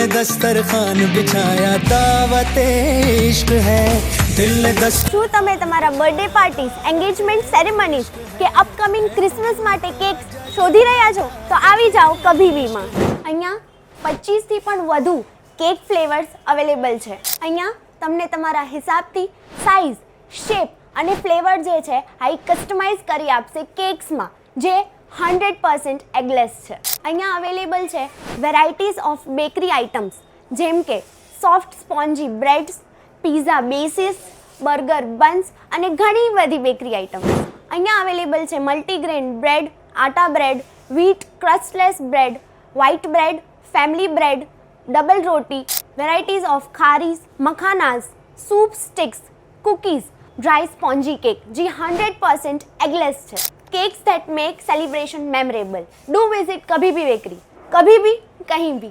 ने दस्तरखान बिछाया, दावते इश्क है दिल ने શું તમે તમારા બર્થડે પાર્ટીઝ, એન્ગેજમેન્ટ સેરેમનીઝ કે અપકમિંગ ક્રિસમસ માટે કેક્સ શોધી રહ્યા છો? તો આવી જાઓ કભીવીમાં. અહીંયા 25 થી પણ વધુ કેક ફ્લેવર્સ અવેલેબલ છે. અહીંયા તમને તમારા હિસાબથી સાઇઝ, શેપ અને ફ્લેવર જે છે આ કસ્ટમાઇઝ કરી આપશે કેક્સમાં, જે 100% એગલેસ છે. અહીંયા અવેલેબલ છે વેરાયટીઝ ઓફ બેકરી આઇટમ્સ, જેમ કે soft spongy breads, pizza bases, burger buns અને ઘણી બધી બેકરી આઇટમ્સ. અહીંયા અવેલેબલ છે multigrain bread, atta bread, wheat crustless bread, white bread, family bread, double roti, varieties of kharis, makhanas, soup sticks, cookies, dry spongy cake, જે 100% eggless છે. Cakes that make celebration memorable. Do visit Kabhi Bhi Bakery. Kabhi bhi, kahin bhi.